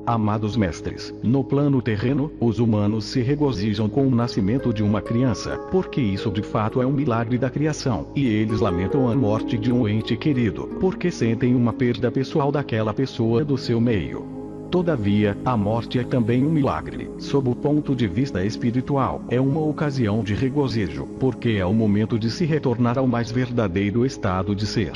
Amados mestres, no plano terreno, os humanos se regozijam com o nascimento de uma criança, porque isso de fato é um milagre da criação, e eles lamentam a morte de um ente querido, porque sentem uma perda pessoal daquela pessoa do seu meio. Todavia, a morte é também um milagre, sob o ponto de vista espiritual, é uma ocasião de regozijo, porque é o momento de se retornar ao mais verdadeiro estado de ser.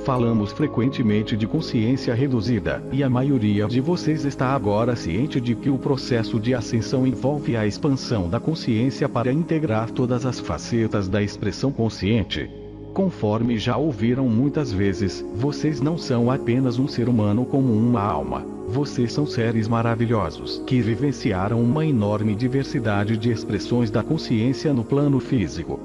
Falamos frequentemente de consciência reduzida, e a maioria de vocês está agora ciente de que o processo de ascensão envolve a expansão da consciência para integrar todas as facetas da expressão consciente. Conforme já ouviram muitas vezes, vocês não são apenas um ser humano como uma alma. Vocês são seres maravilhosos que vivenciaram uma enorme diversidade de expressões da consciência no plano físico.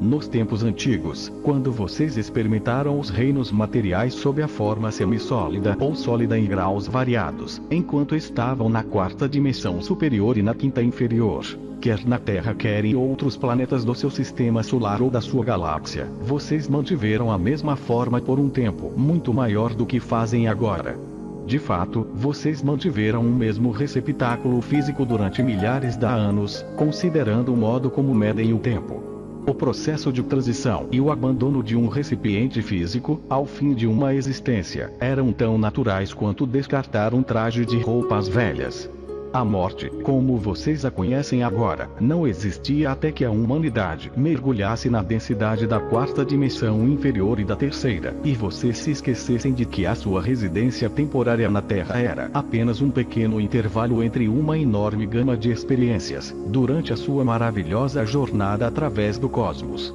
Nos tempos antigos, quando vocês experimentaram os reinos materiais sob a forma semissólida ou sólida em graus variados, enquanto estavam na quarta dimensão superior e na quinta inferior, quer na Terra quer em outros planetas do seu sistema solar ou da sua galáxia, vocês mantiveram a mesma forma por um tempo muito maior do que fazem agora. De fato, vocês mantiveram o mesmo receptáculo físico durante milhares de anos, considerando o modo como medem o tempo. O processo de transição e o abandono de um recipiente físico, ao fim de uma existência, eram tão naturais quanto descartar um traje de roupas velhas. A morte, como vocês a conhecem agora, não existia até que a humanidade mergulhasse na densidade da quarta dimensão inferior e da terceira, e vocês se esquecessem de que a sua residência temporária na Terra era apenas um pequeno intervalo entre uma enorme gama de experiências, durante a sua maravilhosa jornada através do cosmos.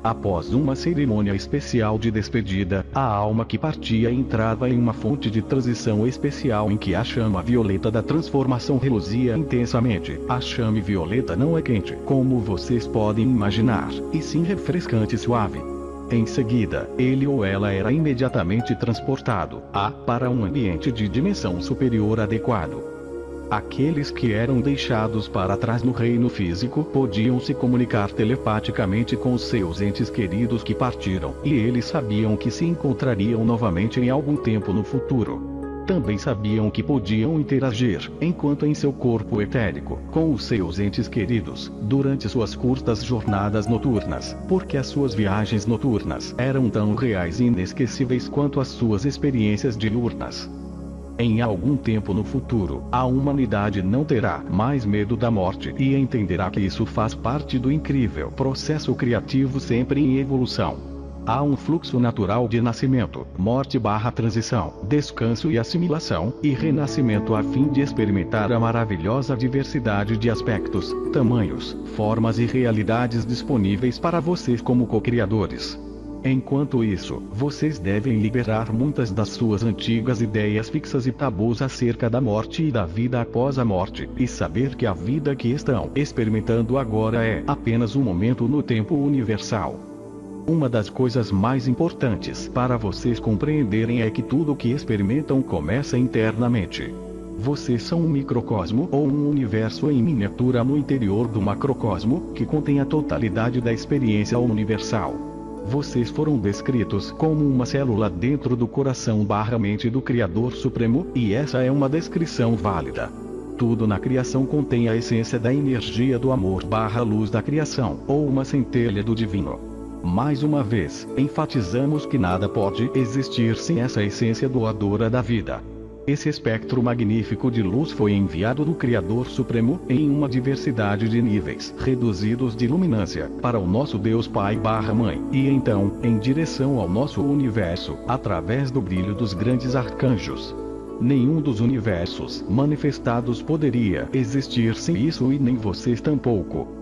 Após uma cerimônia especial de despedida, a alma que partia entrava em uma fonte de transição especial em que a chama violeta da transformação reluzia intensamente. A chama violeta não é quente, como vocês podem imaginar, e sim refrescante e suave. Em seguida, ele ou ela era imediatamente transportado para um ambiente de dimensão superior adequado. Aqueles que eram deixados para trás no reino físico podiam se comunicar telepaticamente com os seus entes queridos que partiram, e eles sabiam que se encontrariam novamente em algum tempo no futuro. Também sabiam que podiam interagir, enquanto em seu corpo etérico, com os seus entes queridos, durante suas curtas jornadas noturnas, porque as suas viagens noturnas eram tão reais e inesquecíveis quanto as suas experiências diurnas. Em algum tempo no futuro, a humanidade não terá mais medo da morte e entenderá que isso faz parte do incrível processo criativo sempre em evolução. Há um fluxo natural de nascimento, morte/transição, descanso e assimilação, e renascimento a fim de experimentar a maravilhosa diversidade de aspectos, tamanhos, formas e realidades disponíveis para vocês como co-criadores. Enquanto isso, vocês devem liberar muitas das suas antigas ideias fixas e tabus acerca da morte e da vida após a morte, e saber que a vida que estão experimentando agora é apenas um momento no tempo universal. Uma das coisas mais importantes para vocês compreenderem é que tudo o que experimentam começa internamente. Vocês são um microcosmo ou um universo em miniatura no interior do macrocosmo, que contém a totalidade da experiência universal. Vocês foram descritos como uma célula dentro do coração/mente do Criador Supremo, e essa é uma descrição válida. Tudo na criação contém a essência da energia do amor/luz da criação, ou uma centelha do divino. Mais uma vez, enfatizamos que nada pode existir sem essa essência doadora da vida. Esse espectro magnífico de luz foi enviado do Criador Supremo, em uma diversidade de níveis reduzidos de luminância, para o nosso Deus Pai/Mãe, e então, em direção ao nosso universo, através do brilho dos grandes arcanjos. Nenhum dos universos manifestados poderia existir sem isso, e nem vocês tampouco.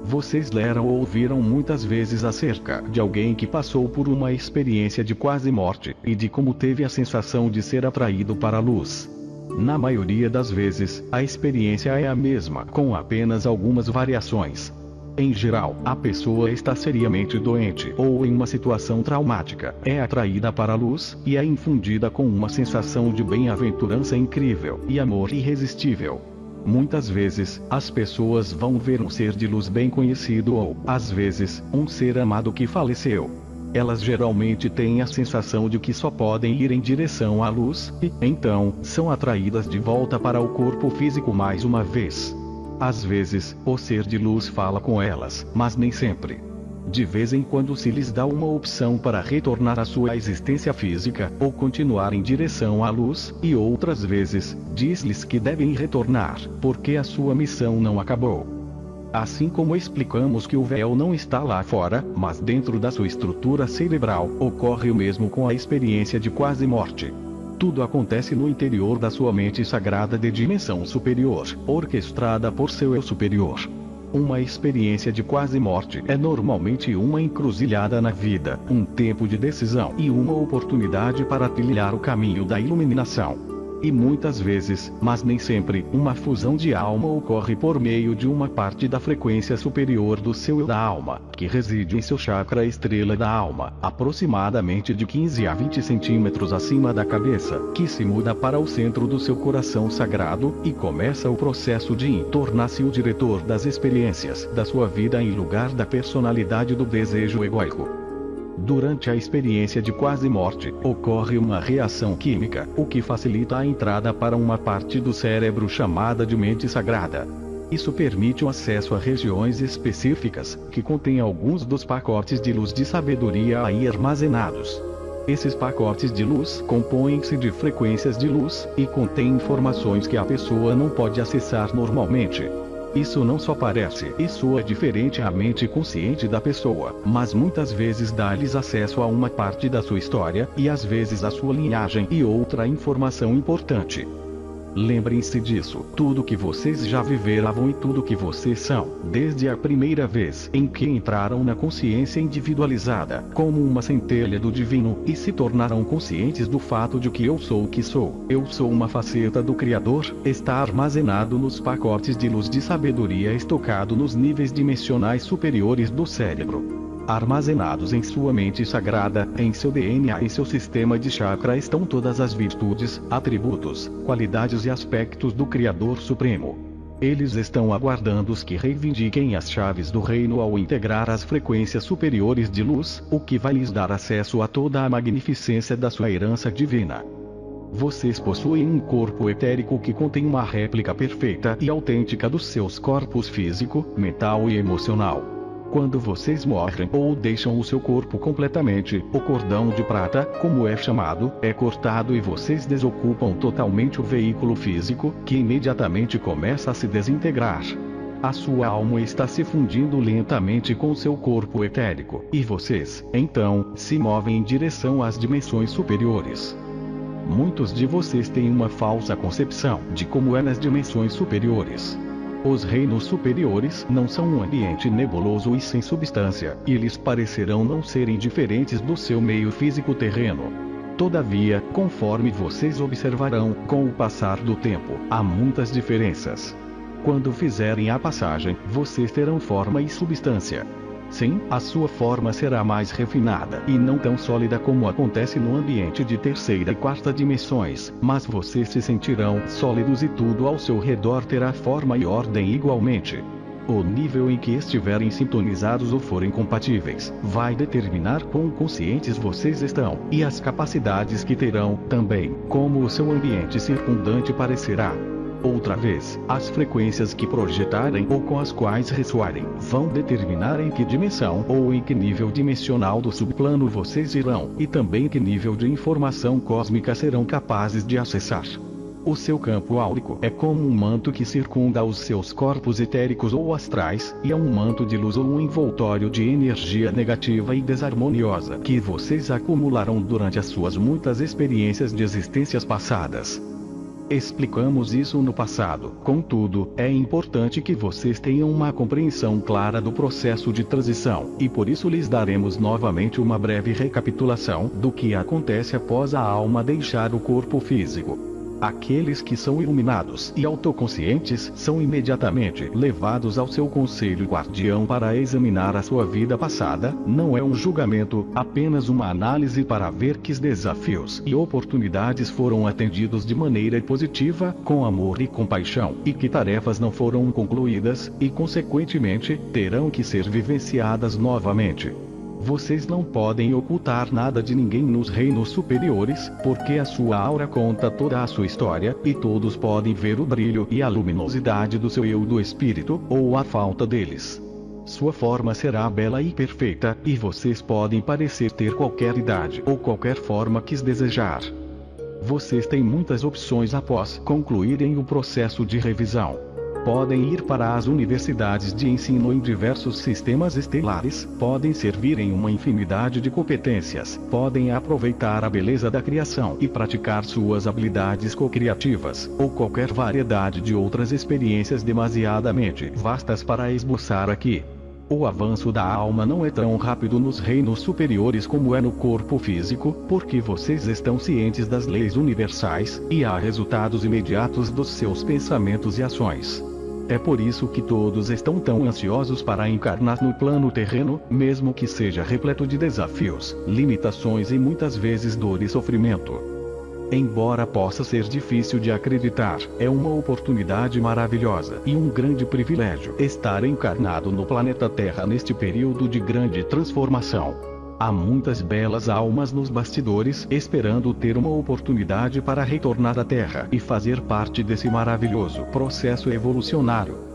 Vocês leram ou ouviram muitas vezes acerca de alguém que passou por uma experiência de quase morte, e de como teve a sensação de ser atraído para a luz. Na maioria das vezes, a experiência é a mesma, com apenas algumas variações. Em geral, a pessoa está seriamente doente ou em uma situação traumática, é atraída para a luz, e é infundida com uma sensação de bem-aventurança incrível, e amor irresistível. Muitas vezes, as pessoas vão ver um ser de luz bem conhecido ou, às vezes, um ser amado que faleceu. Elas geralmente têm a sensação de que só podem ir em direção à luz, e, então, são atraídas de volta para o corpo físico mais uma vez. Às vezes, o ser de luz fala com elas, mas nem sempre. De vez em quando se lhes dá uma opção para retornar à sua existência física, ou continuar em direção à luz, e outras vezes, diz-lhes que devem retornar, porque a sua missão não acabou. Assim como explicamos que o véu não está lá fora, mas dentro da sua estrutura cerebral, ocorre o mesmo com a experiência de quase morte. Tudo acontece no interior da sua mente sagrada de dimensão superior, orquestrada por seu eu superior. Uma experiência de quase morte é normalmente uma encruzilhada na vida, um tempo de decisão e uma oportunidade para trilhar o caminho da iluminação. E muitas vezes, mas nem sempre, uma fusão de alma ocorre por meio de uma parte da frequência superior do seu eu da alma, que reside em seu chakra estrela da alma, aproximadamente de 15 a 20 centímetros acima da cabeça, que se muda para o centro do seu coração sagrado, e começa o processo de tornar-se o diretor das experiências da sua vida em lugar da personalidade do desejo egóico. Durante a experiência de quase morte, ocorre uma reação química, o que facilita a entrada para uma parte do cérebro chamada de mente sagrada. Isso permite o acesso a regiões específicas, que contêm alguns dos pacotes de luz de sabedoria aí armazenados. Esses pacotes de luz compõem-se de frequências de luz, e contêm informações que a pessoa não pode acessar normalmente. Isso não só parece e soa diferente à mente consciente da pessoa, mas muitas vezes dá-lhes acesso a uma parte da sua história, e às vezes a sua linhagem e outra informação importante. Lembrem-se disso, tudo que vocês já viveram e tudo que vocês são, desde a primeira vez em que entraram na consciência individualizada, como uma centelha do divino, e se tornaram conscientes do fato de que eu sou o que sou, eu sou uma faceta do Criador, está armazenado nos pacotes de luz de sabedoria estocado nos níveis dimensionais superiores do cérebro. Armazenados em sua mente sagrada, em seu DNA e seu sistema de chakra estão todas as virtudes, atributos, qualidades e aspectos do Criador Supremo. Eles estão aguardando os que reivindiquem as chaves do reino ao integrar as frequências superiores de luz, o que vai lhes dar acesso a toda a magnificência da sua herança divina. Vocês possuem um corpo etérico que contém uma réplica perfeita e autêntica dos seus corpos físico, mental e emocional. Quando vocês morrem ou deixam o seu corpo completamente, o cordão de prata, como é chamado, é cortado e vocês desocupam totalmente o veículo físico, que imediatamente começa a se desintegrar. A sua alma está se fundindo lentamente com seu corpo etérico, e vocês, então, se movem em direção às dimensões superiores. Muitos de vocês têm uma falsa concepção de como é nas dimensões superiores. Os reinos superiores não são um ambiente nebuloso e sem substância, e lhes parecerão não serem diferentes do seu meio físico terreno. Todavia, conforme vocês observarão, com o passar do tempo, há muitas diferenças. Quando fizerem a passagem, vocês terão forma e substância. Sim, a sua forma será mais refinada e não tão sólida como acontece no ambiente de terceira e quarta dimensões, mas vocês se sentirão sólidos e tudo ao seu redor terá forma e ordem igualmente. O nível em que estiverem sintonizados ou forem compatíveis, vai determinar quão conscientes vocês estão, e as capacidades que terão, também, como o seu ambiente circundante parecerá. Outra vez, as frequências que projetarem ou com as quais ressoarem, vão determinar em que dimensão ou em que nível dimensional do subplano vocês irão, e também que nível de informação cósmica serão capazes de acessar. O seu campo áurico é como um manto que circunda os seus corpos etéricos ou astrais, e é um manto de luz ou um envoltório de energia negativa e desarmoniosa que vocês acumularam durante as suas muitas experiências de existências passadas. Explicamos isso no passado, contudo, é importante que vocês tenham uma compreensão clara do processo de transição, e por isso lhes daremos novamente uma breve recapitulação do que acontece após a alma deixar o corpo físico. Aqueles que são iluminados e autoconscientes são imediatamente levados ao seu conselho guardião para examinar a sua vida passada. Não é um julgamento, apenas uma análise para ver que desafios e oportunidades foram atendidos de maneira positiva, com amor e compaixão, e que tarefas não foram concluídas, e consequentemente, terão que ser vivenciadas novamente. Vocês não podem ocultar nada de ninguém nos reinos superiores, porque a sua aura conta toda a sua história, e todos podem ver o brilho e a luminosidade do seu eu do espírito, ou a falta deles. Sua forma será bela e perfeita, e vocês podem parecer ter qualquer idade ou qualquer forma que desejar. Vocês têm muitas opções após concluírem o processo de revisão. Podem ir para as universidades de ensino em diversos sistemas estelares, podem servir em uma infinidade de competências, podem aproveitar a beleza da criação e praticar suas habilidades co-criativas, ou qualquer variedade de outras experiências demasiadamente vastas para esboçar aqui. O avanço da alma não é tão rápido nos reinos superiores como é no corpo físico, porque vocês estão cientes das leis universais, e há resultados imediatos dos seus pensamentos e ações. É por isso que todos estão tão ansiosos para encarnar no plano terreno, mesmo que seja repleto de desafios, limitações e muitas vezes dor e sofrimento. Embora possa ser difícil de acreditar, é uma oportunidade maravilhosa e um grande privilégio estar encarnado no planeta Terra neste período de grande transformação. Há muitas belas almas nos bastidores esperando ter uma oportunidade para retornar à Terra e fazer parte desse maravilhoso processo evolucionário.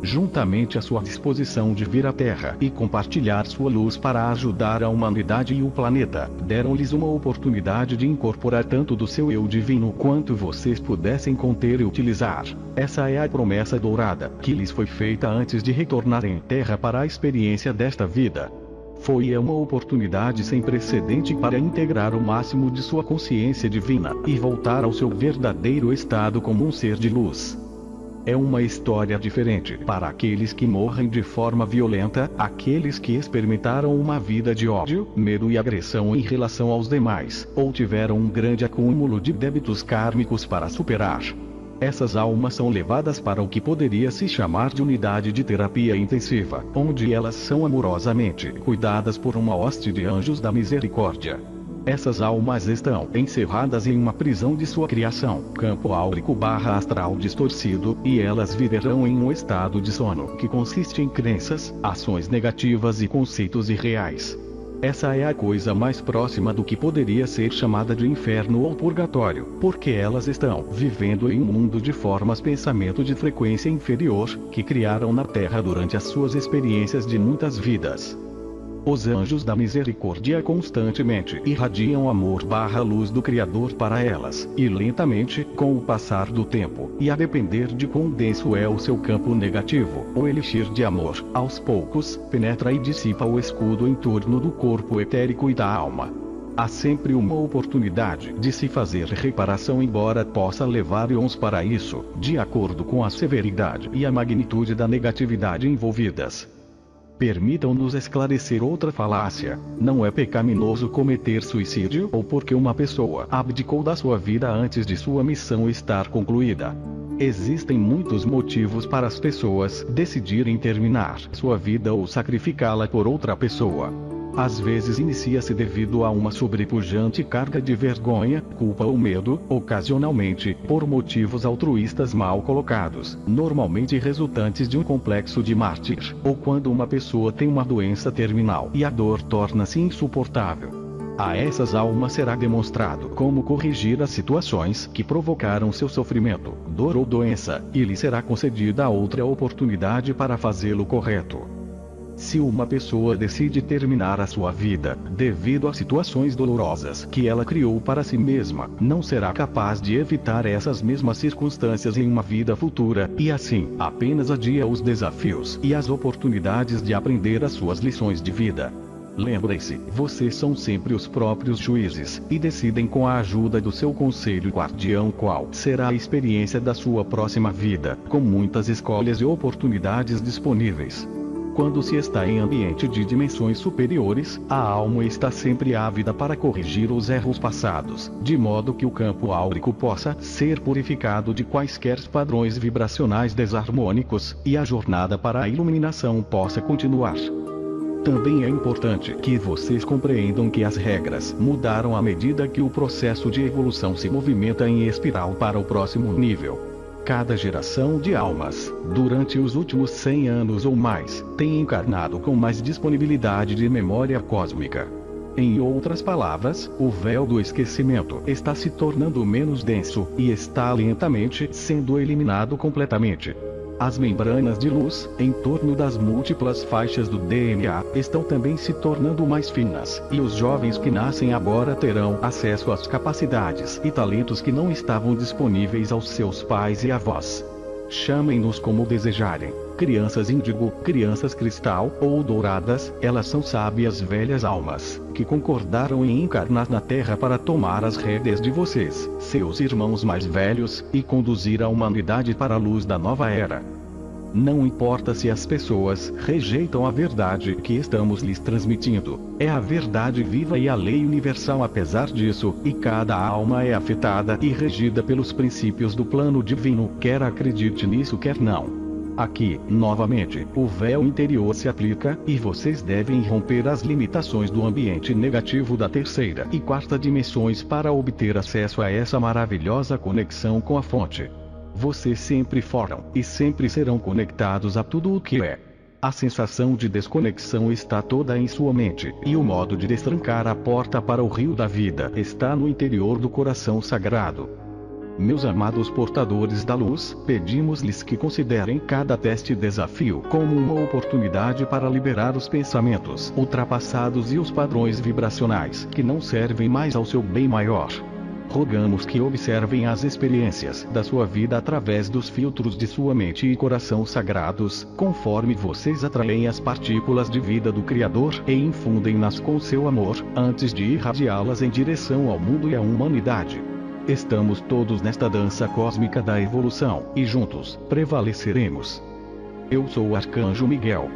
Juntamente à sua disposição de vir à Terra e compartilhar sua luz para ajudar a humanidade e o planeta, deram-lhes uma oportunidade de incorporar tanto do seu eu divino quanto vocês pudessem conter e utilizar. Essa é a promessa dourada que lhes foi feita antes de retornarem à Terra para a experiência desta vida. Foi uma oportunidade sem precedente para integrar o máximo de sua consciência divina e voltar ao seu verdadeiro estado como um ser de luz. É uma história diferente para aqueles que morrem de forma violenta, aqueles que experimentaram uma vida de ódio, medo e agressão em relação aos demais, ou tiveram um grande acúmulo de débitos kármicos para superar. Essas almas são levadas para o que poderia se chamar de unidade de terapia intensiva, onde elas são amorosamente cuidadas por uma hoste de anjos da misericórdia. Essas almas estão encerradas em uma prisão de sua criação, campo áurico/astral distorcido, e elas viverão em um estado de sono que consiste em crenças, ações negativas e conceitos irreais. Essa é a coisa mais próxima do que poderia ser chamada de inferno ou purgatório, porque elas estão vivendo em um mundo de formas pensamento de frequência inferior, que criaram na Terra durante as suas experiências de muitas vidas. Os anjos da misericórdia constantemente irradiam amor/luz do Criador para elas, e lentamente, com o passar do tempo, e a depender de quão denso é o seu campo negativo, o elixir de amor, aos poucos, penetra e dissipa o escudo em torno do corpo etérico e da alma. Há sempre uma oportunidade de se fazer reparação, embora possa levar íons para isso, de acordo com a severidade e a magnitude da negatividade envolvidas. Permitam-nos esclarecer outra falácia. Não é pecaminoso cometer suicídio ou porque uma pessoa abdicou da sua vida antes de sua missão estar concluída. Existem muitos motivos para as pessoas decidirem terminar sua vida ou sacrificá-la por outra pessoa. Às vezes inicia-se devido a uma sobrepujante carga de vergonha, culpa ou medo, ocasionalmente, por motivos altruístas mal colocados, normalmente resultantes de um complexo de mártir, ou quando uma pessoa tem uma doença terminal e a dor torna-se insuportável. A essas almas será demonstrado como corrigir as situações que provocaram seu sofrimento, dor ou doença, e lhe será concedida outra oportunidade para fazê-lo correto. Se uma pessoa decide terminar a sua vida, devido a situações dolorosas que ela criou para si mesma, não será capaz de evitar essas mesmas circunstâncias em uma vida futura, e assim, apenas adia os desafios e as oportunidades de aprender as suas lições de vida. Lembrem-se, vocês são sempre os próprios juízes, e decidem com a ajuda do seu conselho guardião qual será a experiência da sua próxima vida, com muitas escolhas e oportunidades disponíveis. Quando se está em ambiente de dimensões superiores, a alma está sempre ávida para corrigir os erros passados, de modo que o campo áurico possa ser purificado de quaisquer padrões vibracionais desarmônicos, e a jornada para a iluminação possa continuar. Também é importante que vocês compreendam que as regras mudaram à medida que o processo de evolução se movimenta em espiral para o próximo nível. Cada geração de almas, durante os últimos 100 anos ou mais, tem encarnado com mais disponibilidade de memória cósmica. Em outras palavras, o véu do esquecimento está se tornando menos denso e está lentamente sendo eliminado completamente. As membranas de luz, em torno das múltiplas faixas do DNA, estão também se tornando mais finas, e os jovens que nascem agora terão acesso às capacidades e talentos que não estavam disponíveis aos seus pais e avós. Chamem-nos como desejarem. Crianças índigo, crianças cristal ou douradas, elas são sábias velhas almas, que concordaram em encarnar na Terra para tomar as rédeas de vocês, seus irmãos mais velhos, e conduzir a humanidade para a luz da nova era. Não importa se as pessoas rejeitam a verdade que estamos lhes transmitindo, é a verdade viva e a lei universal apesar disso, e cada alma é afetada e regida pelos princípios do plano divino, quer acredite nisso quer não. Aqui, novamente, o véu interior se aplica, e vocês devem romper as limitações do ambiente negativo da terceira e quarta dimensões para obter acesso a essa maravilhosa conexão com a fonte. Vocês sempre foram, e sempre serão conectados a tudo o que é. A sensação de desconexão está toda em sua mente, e o modo de destrancar a porta para o rio da vida está no interior do coração sagrado. Meus amados portadores da luz, pedimos-lhes que considerem cada teste e desafio como uma oportunidade para liberar os pensamentos ultrapassados e os padrões vibracionais que não servem mais ao seu bem maior. Rogamos que observem as experiências da sua vida através dos filtros de sua mente e coração sagrados, conforme vocês atraem as partículas de vida do Criador e infundem-nas com seu amor, antes de irradiá-las em direção ao mundo e à humanidade. Estamos todos nesta dança cósmica da evolução, e juntos prevaleceremos. Eu sou o Arcanjo Miguel.